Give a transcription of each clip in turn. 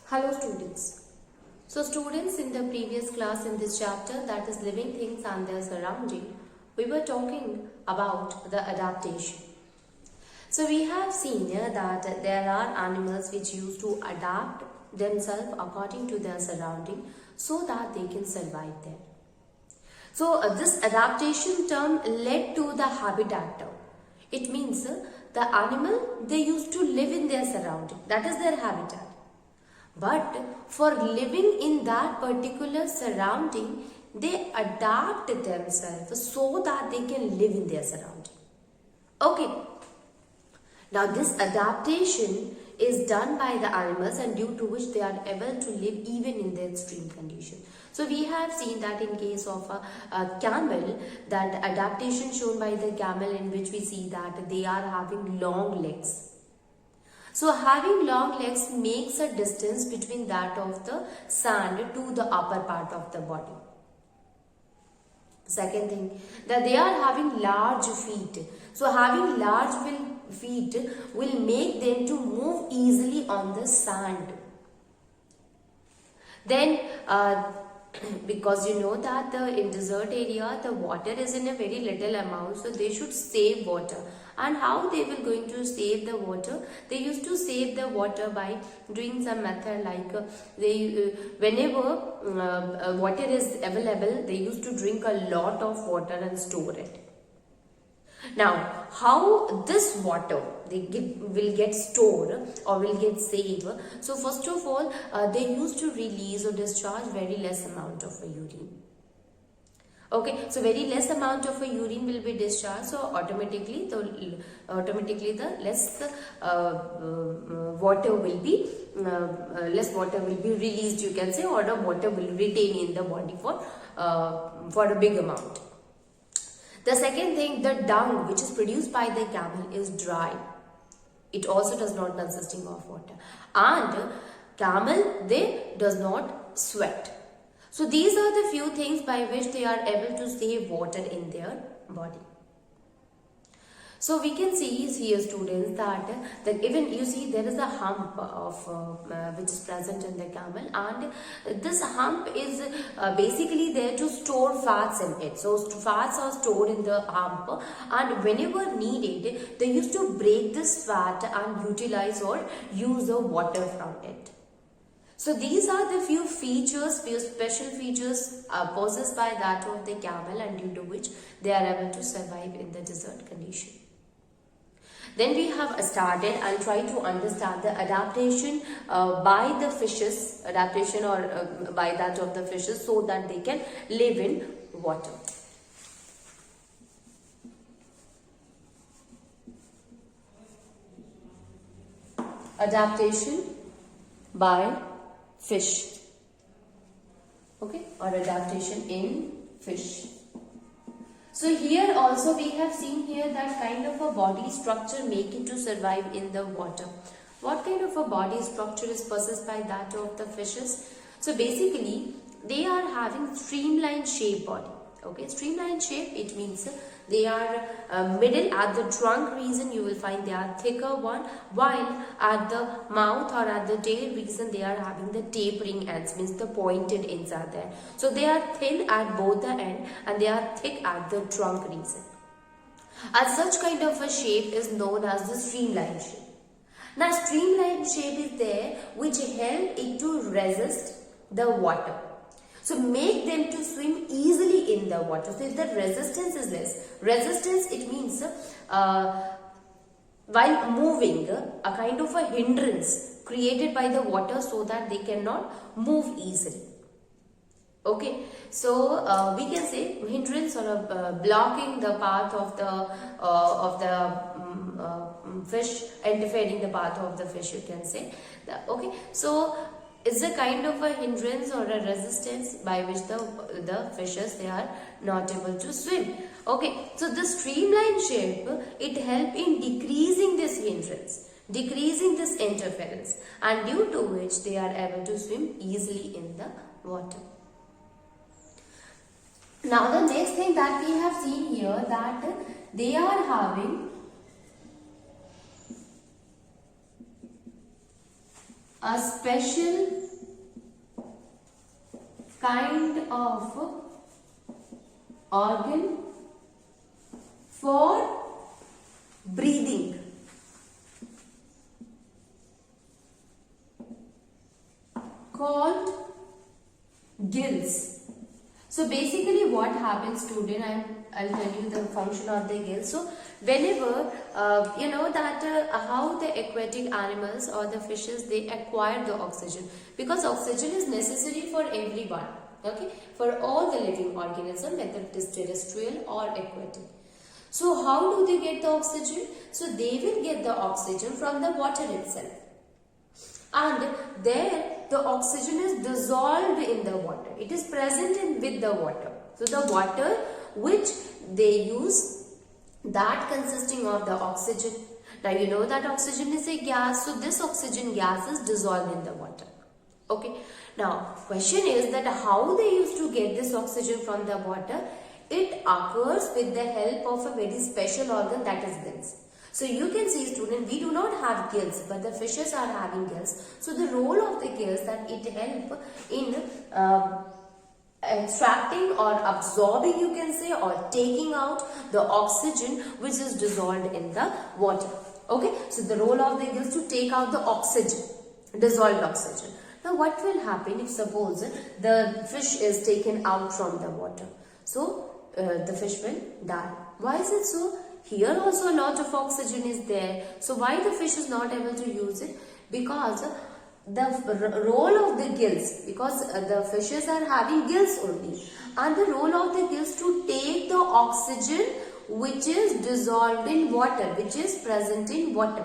Hello students. So students, in the previous class in this chapter, that is living things and their surrounding, we were talking about the adaptation. So we have seen that there are animals which used to adapt themselves according to their surrounding so that they can survive there. So this adaptation term led to the habitat term. It means the animal, they used to live in their surrounding, that is their habitat. But for living in that particular surrounding, they adapt themselves so that they can live in their surrounding. Okay. Now this adaptation is done by the animals and due to which they are able to live even in the extreme condition. So we have seen that in case of a camel, that adaptation shown by the camel, in which we see that they are having long legs. So having long legs makes a distance between that of the sand to the upper part of the body. Second thing, that they are having large feet. So having large feet will make them to move easily on the sand. Then because you know that in desert area the water is in a very little amount, so they should save water. And how they will going to save the water? They used to save the water by doing some method like whenever water is available, they used to drink a lot of water and store it. Now, how this water will get stored or will get saved? So first of all, they used to release or discharge very less amount of urine. Okay, so very less amount of urine will be discharged, so automatically the less water will be released, you can say, or the water will retain in the body for a big amount. The second thing, the dung which is produced by the camel is dry. It also does not consisting of water. And camel, they does not sweat. So these are the few things by which they are able to save water in their body. So we can see here, students, that even you see there is a hump of which is present in the camel, and this hump is basically there to store fats in it. So fats are stored in the hump, and whenever needed, they used to break this fat and utilize or use the water from it. So these are the few features, few special features possessed by that of the camel, and due to which they are able to survive in the desert condition. Then we have started and try to understand the adaptation by the fishes, adaptation or by that of the fishes, so that they can live in water. Adaptation by fish, okay, or adaptation in fish. So here also we have seen here that kind of a body structure making to survive in the water. What kind of a body structure is possessed by that of the fishes? So basically they are having streamlined shape body. Okay, streamlined shape, it means they are middle at the trunk region, you will find they are thicker one, while at the mouth or at the tail region they are having the tapering ends, means the pointed ends are there. So they are thin at both the end and they are thick at the trunk region. As such kind of a shape is known as the streamlined shape. Now streamlined shape is there which help it to resist the water. So make them to swim easily in the water. So if the resistance is less, resistance, it means while moving, a kind of a hindrance created by the water so that they cannot move easily. Okay, so we can say hindrance or blocking the path of the fish, interfering the path of the fish, you can say. Okay, so it's a kind of a hindrance or a resistance by which the fishes, they are not able to swim. Okay, so the streamlined shape, it helps in decreasing this hindrance, decreasing this interference, and due to which they are able to swim easily in the water. Now the next thing that we have seen here, that they are having a special kind of organ for breathing. Called gills. So basically what happens, student, I'll tell you the function of the gills. So whenever you know that how the aquatic animals or the fishes, they acquire the oxygen, because oxygen is necessary for everyone, okay, for all the living organism, whether it is terrestrial or aquatic. So how do they get the oxygen? So they will get the oxygen from the water itself, and there the oxygen is dissolved in the water. It is present with the water. So the water which they use, that consisting of the oxygen. Now you know that oxygen is a gas, so this oxygen gas is dissolved in the water. Okay. Now question is that how they used to get this oxygen from the water? It occurs with the help of a very special organ, that is gills. So you can see, student, we do not have gills, but the fishes are having gills. So the role of the gills, that it help in extracting or absorbing, you can say, or taking out the oxygen which is dissolved in the water. Okay, so the role of the gills to take out the oxygen, dissolved oxygen. Now what will happen if suppose the fish is taken out from the water? So the fish will die. Why is it so? Here also a lot of oxygen is there. So why the fish is not able to use it? Because the role of the gills, because the fishes are having gills only, and the role of the gills to take the oxygen which is dissolved in water, which is present in water.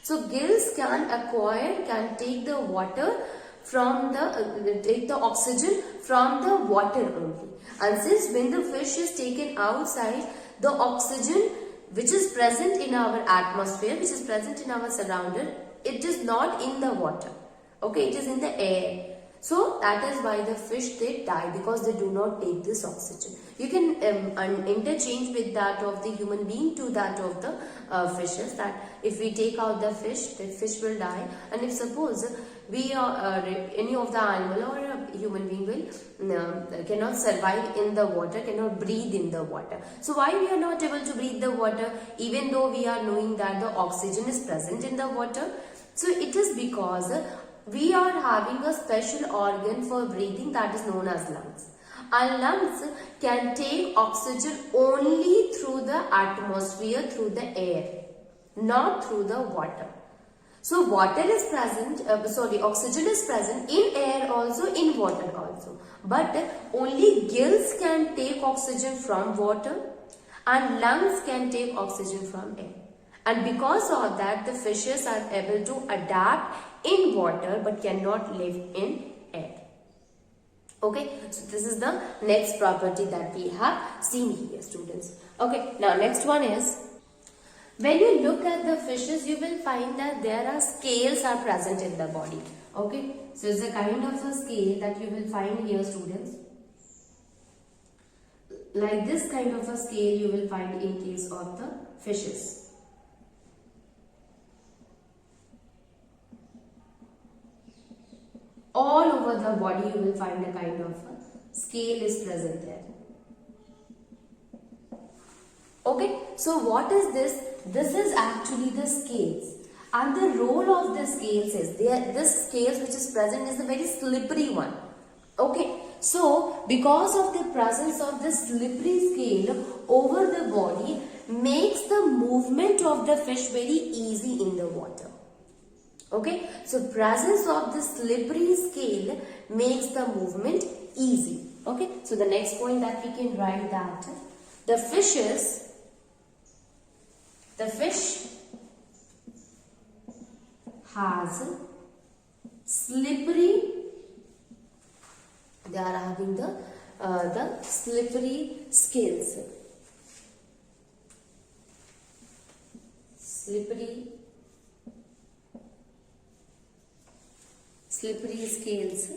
So gills can acquire, can take the water from the, take the oxygen from the water only. And since when the fish is taken outside, the oxygen which is present in our atmosphere, which is present in our surrounding, it is not in the water. Okay, it is in the air. So that is why the fish, they die, because they do not take this oxygen. You can interchange with that of the human being to that of the fishes, that if we take out the fish will die, and if suppose we are any of the animal or a human being will cannot survive in the water, cannot breathe in the water. So why we are not able to breathe the water, even though we are knowing that the oxygen is present in the water? So it is because we are having a special organ for breathing, that is known as lungs. Our lungs can take oxygen only through the atmosphere, through the air, not through the water. So water is present, oxygen is present in air also, in water also. But only gills can take oxygen from water and lungs can take oxygen from air. And because of that, the fishes are able to adapt in water but cannot live in air. Okay, so this is the next property that we have seen here, students. Okay, now next one is, when you look at the fishes, you will find that there are scales are present in the body. Okay, so it's a kind of a scale that you will find here, students. Like this kind of a scale you will find in case of the fishes. All over the body you will find a kind of a scale is present there. Okay, so what is this? This is actually the scales, and the role of the scales is, this scales which is present is a very slippery one. Okay, so because of the presence of the slippery scale over the body, makes the movement of the fish very easy in the water. Okay, so presence of the slippery scale makes the movement easy. Okay, so the next point that we can write, that the fish has slippery, they are having the slippery scales. Slippery scales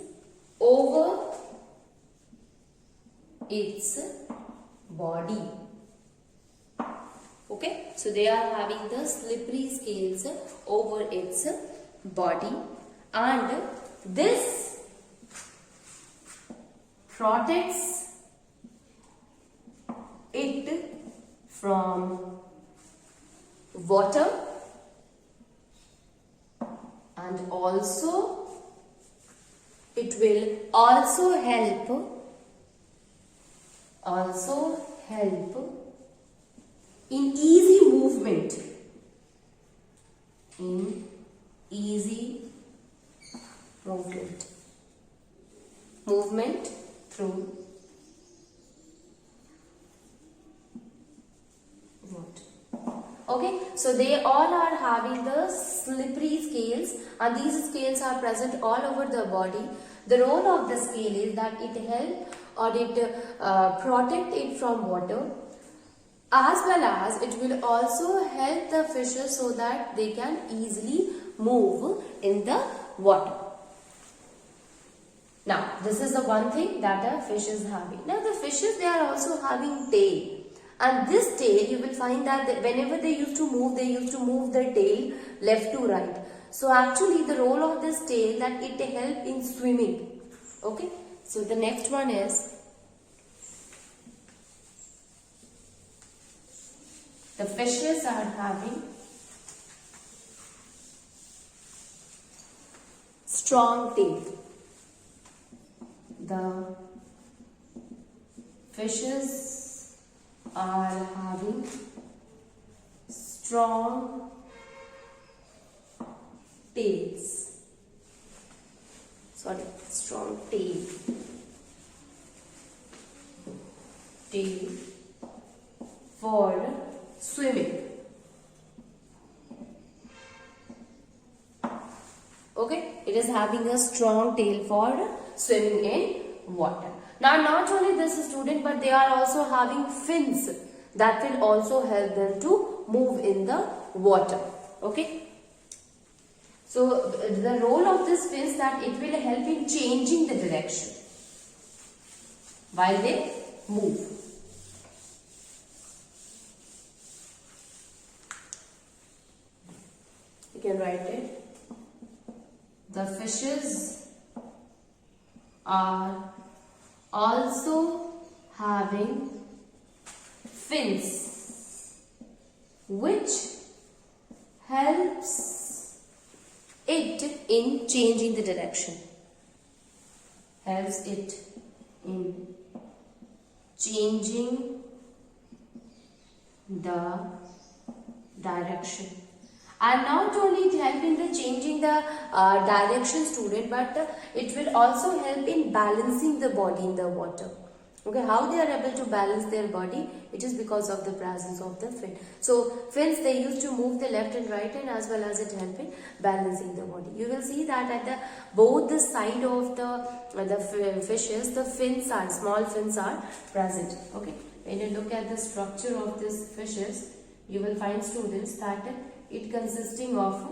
over its body. Okay, so they are having the slippery scales over its body, and this protects it from water, and also it will also help in easy movement, movement through water. Okay, so they all are having the slippery scales, and these scales are present all over the body. The role of the scale is that it helps or it protect it from water, as well as it will also help the fishes so that they can easily move in the water. Now, this is the one thing that a fish is having. Now, the fishes, they are also having tail. And this tail, you will find that whenever they used to move their tail left to right. So, actually, the role of this tail that it helps in swimming. Okay. So, the next one is the fishes are having strong tail. The fishes are having strong tails. Strong tail. Tail for swimming. Okay, it is having a strong tail for swimming in water. Now, not only this student, but they are also having fins that will also help them to move in the water. Okay. So, the role of this fins that it will help in changing the direction while they move. You can write it. The fishes are also having fins which helps it in changing the direction. Helps it in changing the direction. And not only it help in the changing the direction student, but it will also help in balancing the body in the water. Okay, how they are able to balance their body? It is because of the presence of the fin. So fins, they used to move the left and right, and as well as it help in balancing the body. You will see that at the both the side of the fishes, the fins are small fins are present. Okay, when you look at the structure of these fishes, you will find students that it consisting of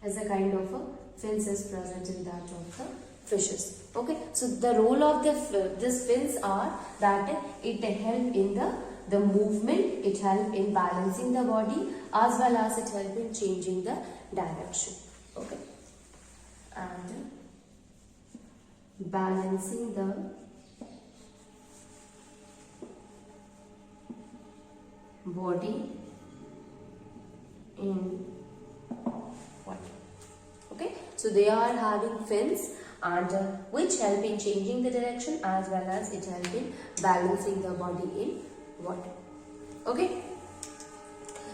as a kind of a fins is present in that of the fishes. Okay, so the role of this fins are that it help in the movement, it help in balancing the body, as well as it help in changing the direction. Okay, and balancing the body in water. Okay, so they are having fins and which help in changing the direction, as well as it help in balancing the body in water. Okay,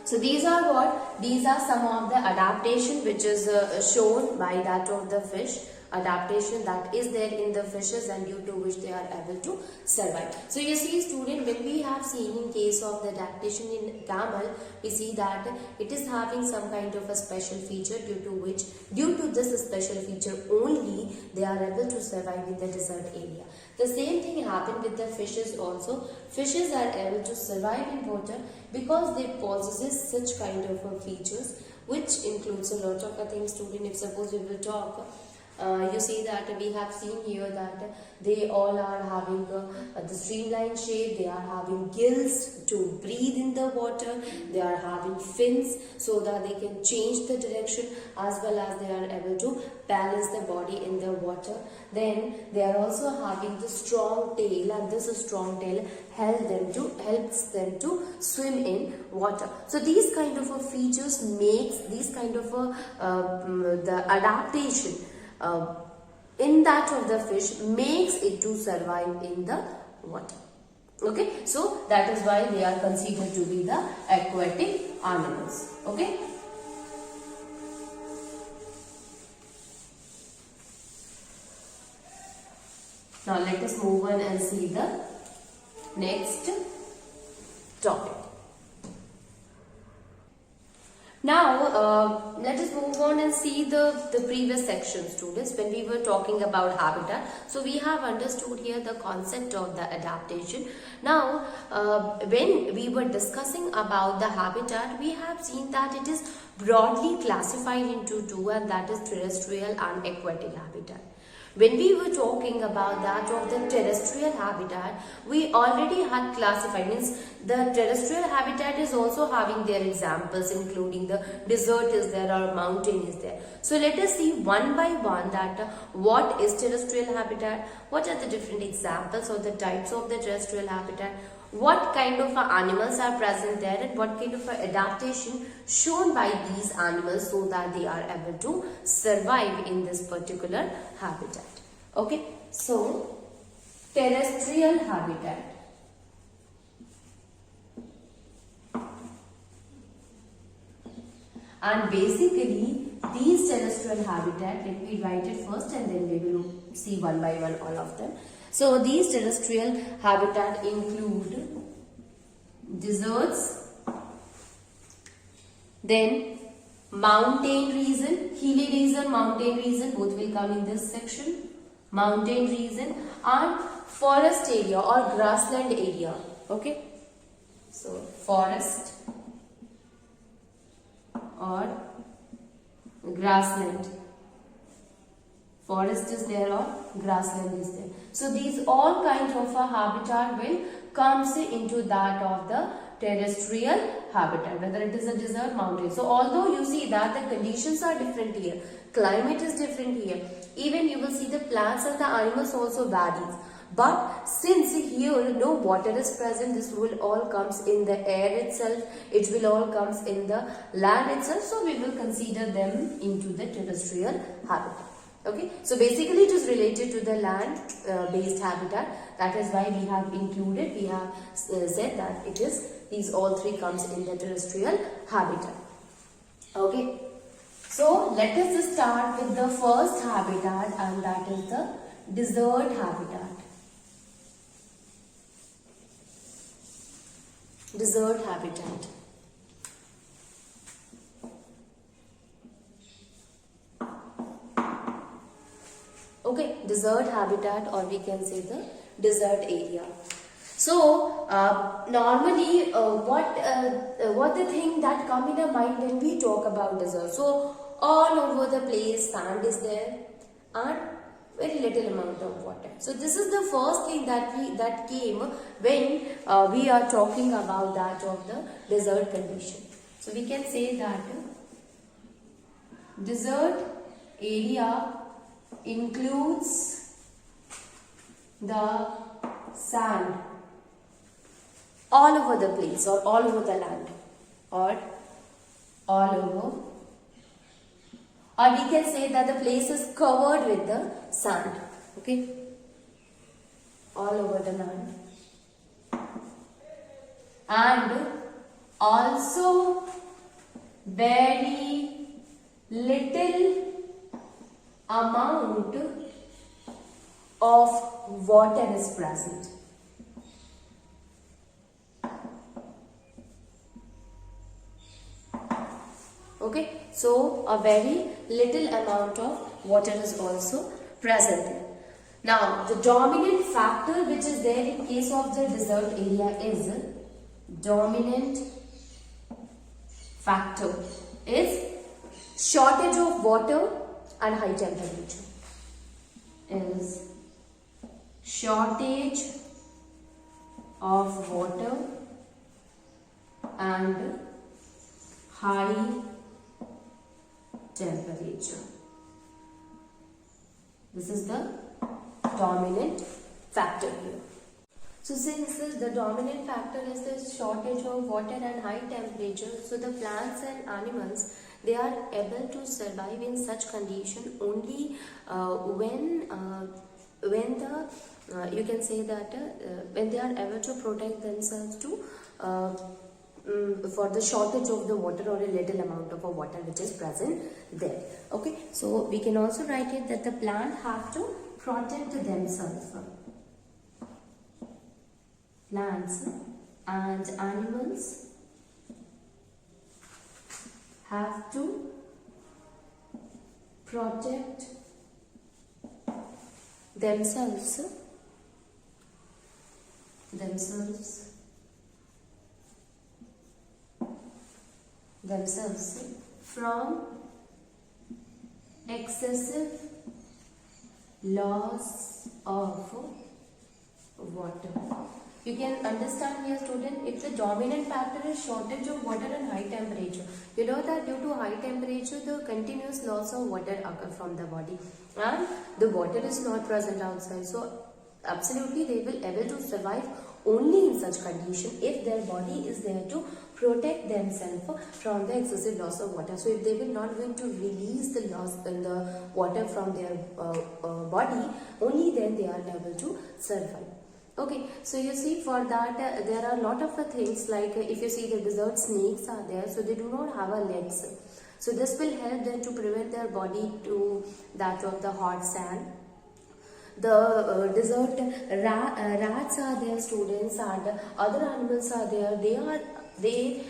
so these are what? These are some of the adaptation which is shown by that of the fish. Adaptation that is there in the fishes, and due to which they are able to survive. So you see student, when we have seen in case of the adaptation in camel, we see that it is having some kind of a special feature, due to this special feature only they are able to survive in the desert area. The same thing happened with the fishes also. Fishes are able to survive in water because they possess such kind of features, which includes a lot of things student. If suppose we will talk You see that we have seen here that they all are having the streamlined shape, they are having gills to breathe in the water, they are having fins so that they can change the direction, as well as they are able to balance the body in the water. Then they are also having the strong tail, and this strong tail helps them to swim in water. So these kind of features makes these kind of the adaptation in that of the fish makes it to survive in the water. Okay, so that is why they are considered to be the aquatic animals. Okay. Now let us move on and see the next topic. Now, let us move on and see the previous section, students, when we were talking about habitat. So, we have understood here the concept of the adaptation. Now, when we were discussing about the habitat, we have seen that it is broadly classified into two, and that is terrestrial and aquatic habitat. When we were talking about that of the terrestrial habitat, we already had classified, means the terrestrial habitat is also having their examples, including the desert is there or mountain is there. So let us see one by one that what is terrestrial habitat, what are the different examples or the types of the terrestrial habitat, what kind of animals are present there, and what kind of adaptation shown by these animals so that they are able to survive in this particular habitat. Okay, so terrestrial habitat. And basically these terrestrial habitat, let me write it first and then we will see one by one all of them. So these terrestrial habitat include deserts, then mountain region, hilly region, mountain region, both will come in this section, mountain region, and forest area or grassland area. Okay, so forest or grassland. Forest is there or grassland is there. So these all kinds of a habitat will comes into that of the terrestrial habitat, whether it is a desert, mountain. So although you see that the conditions are different here, climate is different here, even you will see the plants and the animals also varies. But since here no water is present, this will all comes in the air itself, it will all comes in the land itself. So we will consider them into the terrestrial habitat. Okay, so basically it is related to the land based habitat. That is why we have included, we have said that it is, these all three comes in the terrestrial habitat. Okay, so let us just start with the first habitat, and that is the desert habitat. Desert habitat. Okay, desert habitat, or we can say the desert area. So normally what the thing that come in our mind when we talk about desert? So all over the place sand is there and very little amount of water. So this is the first thing that came when we are talking about that of the desert condition. So we can say that desert area includes the sand all over the place or all over the land or all over, or we can say that the place is covered with the sand. Okay, all over the land, and also very little amount of water is present. Okay, so a very little amount of water is also present there. Now, the dominant factor which is there in case of the desert area is dominant factor is shortage of water and high temperature. is shortage of water and high temperature. This is the dominant factor here. So since the dominant factor is the shortage of water and high temperature, so the plants and animals, they are able to survive in such condition only when the you can say that when they are able to protect themselves to for the shortage of the water or a little amount of water which is present there. Okay, so we can also write it that the plant have to protect themselves. Plants and animals have to protect themselves from excessive loss of water. You can understand here, student, if the dominant factor is shortage of water and high temperature, you know that due to high temperature the continuous loss of water occur from the body and the water is not present outside. So absolutely they will able to survive only in such condition if their body is there to protect themselves from the excessive loss of water. So if they will not going to release the loss in the water from their body, only then they are able to survive. Okay, so you see for that there are a lot of things like if you see the desert snakes are there, so they do not have a legs. So this will help them to prevent their body to that of the hot sand. The desert rats are there, students, and other animals are there. They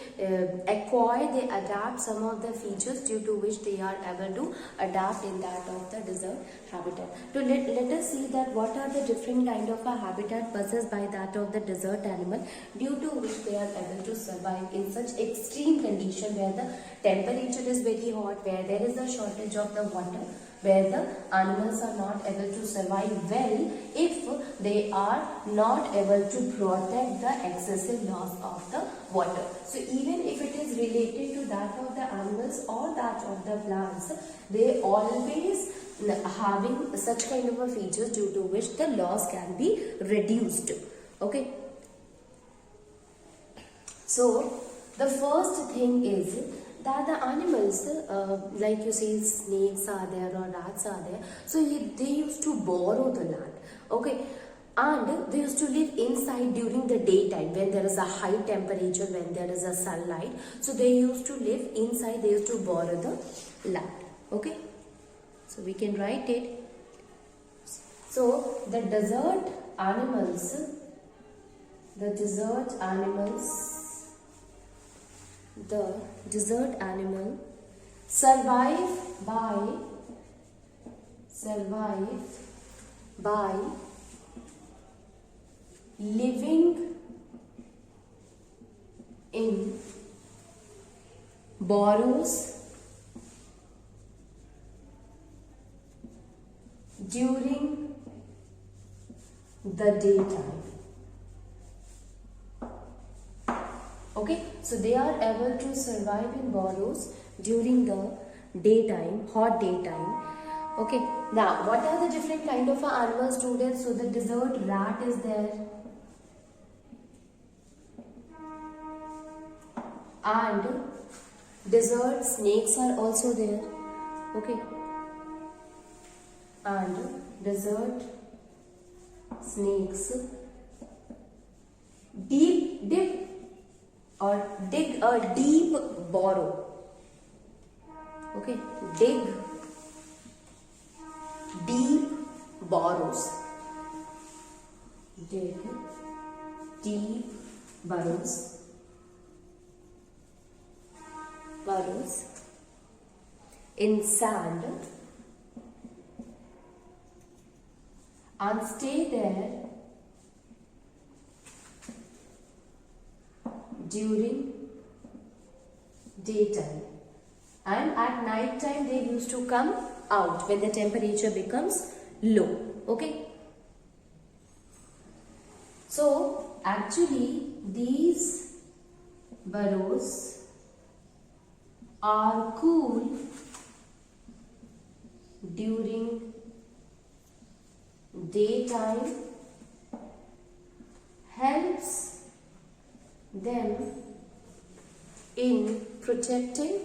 adapt some of the features due to which they are able to adapt in that of the desert habitat. So let us see that what are the different kind of a habitat possessed by that of the desert animal, due to which they are able to survive in such extreme condition where the temperature is very hot, where there is a shortage of the water, where the animals are not able to survive well if they are not able to protect the excessive loss of the water. So even if it is related to that of the animals or that of the plants, they always having such kind of a features due to which the loss can be reduced. Okay. So the first thing is that the animals, like you see snakes are there or rats are there, so they used to borrow the land. Okay, and they used to live inside during the daytime when there is a high temperature, when there is a sunlight. So they used to live inside, they used to borrow the land. Okay, so we can write it. So the desert animals survive by living in burrows during the daytime. Okay, so they are able to survive in burrows during the daytime, hot daytime. Okay, now what are the different kind of animals, students? So the desert rat is there, and desert snakes are also there. Okay, and desert snakes dig a deep burrow. Okay, dig deep burrows. Dig deep burrows in sand and stay there during daytime, and at night time they used to come out when the temperature becomes low. Okay. So actually these burrows are cool during daytime, helps them in protecting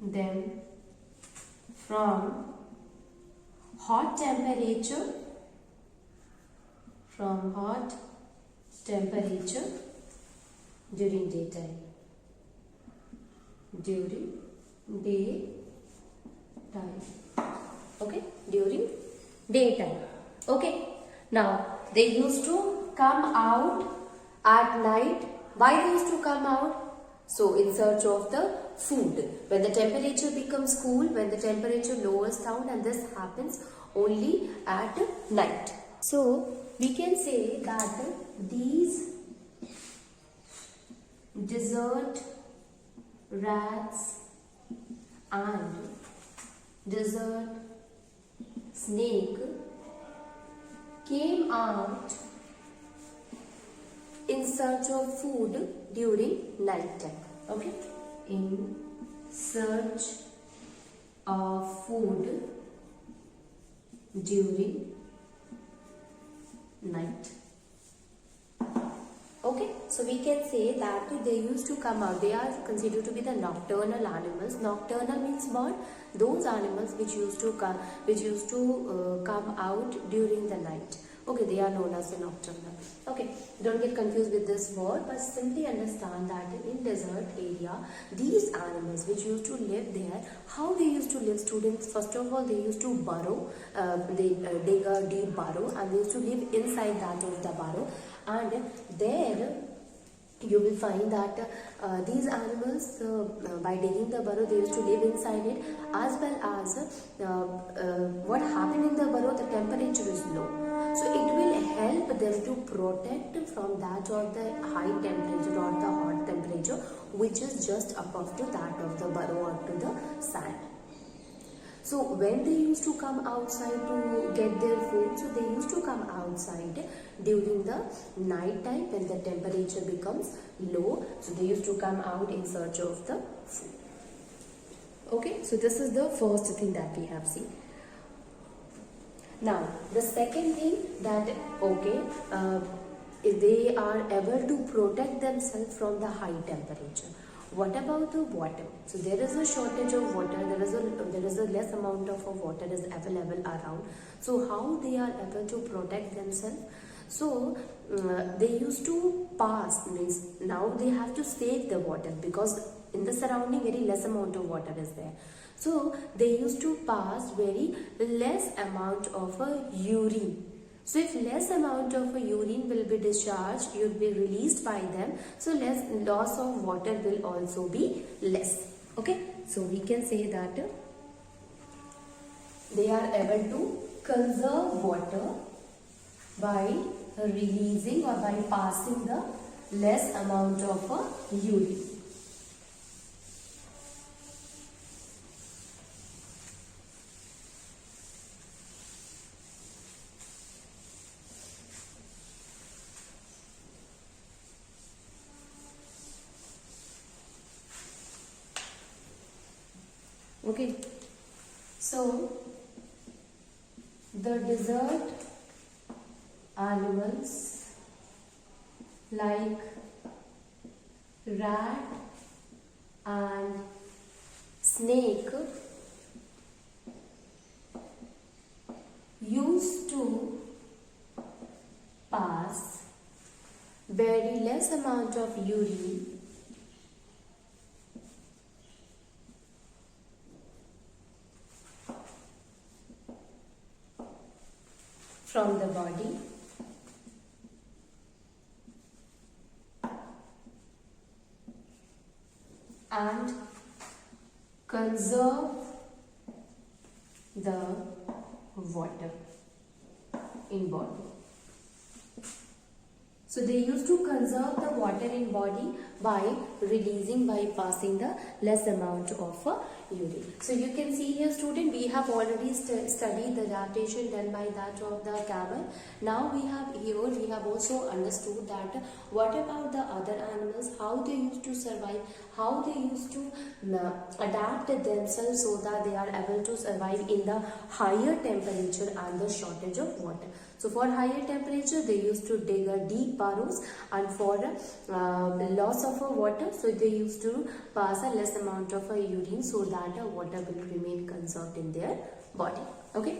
them from hot temperature during daytime. Okay, during daytime. Okay, now they used to come out at night. Why they used to come out? So in search of the food. When the temperature becomes cool, when the temperature lowers down, and this happens only at night. So we can say that these desert rats and desert snake came out in search of food during night time. Okay, in search of food during night. Okay, so we can say that they used to come out. They are considered to be the nocturnal animals. Nocturnal means what? Those animals which used to come out during the night. Okay, they are known as the nocturnal. Okay, don't get confused with this word, but simply understand that in desert area, these animals which used to live there, how they used to live, students? First of all, they used to burrow. They dig a deep burrow, and they used to live inside that of the burrow. And there you will find that these animals, by digging the burrow, they used to live inside it, as well as what happened in the burrow, the temperature is low. So it will help them to protect from that or the high temperature or the hot temperature which is just above to that of the burrow or to the sand. So when they used to come outside to get their food, so they used to come outside during the night time when the temperature becomes low. So they used to come out in search of the food. Okay, so this is the first thing that we have seen. Now the second thing that they are able to protect themselves from the high temperature. What about the water? So there is a shortage of water. There is a less amount of water is available around. So how they are able to protect themselves? So they used to pass, means now they have to save the water because in the surrounding very less amount of water is there. So they used to pass very less amount of urine. So if less amount of urine will be discharged, will be released by them, so less loss of water will also be less. Okay, so we can say that they are able to conserve water by releasing or by passing the less amount of urine. Okay, so the desert animals like rat and snake used to pass very less amount of urine from the body and conserve the water in body. So they used to conserve the water in body by passing the less amount of urine. So you can see here, student, we have already studied the adaptation done by that of the camel. Now we have also understood that what about the other animals, how they used to survive, how they used to adapt themselves so that they are able to survive in the higher temperature and the shortage of water. So for higher temperature, they used to dig a deep burrows, and for loss of water, so they used to pass a less amount of urine so that water will remain conserved in their body. Okay.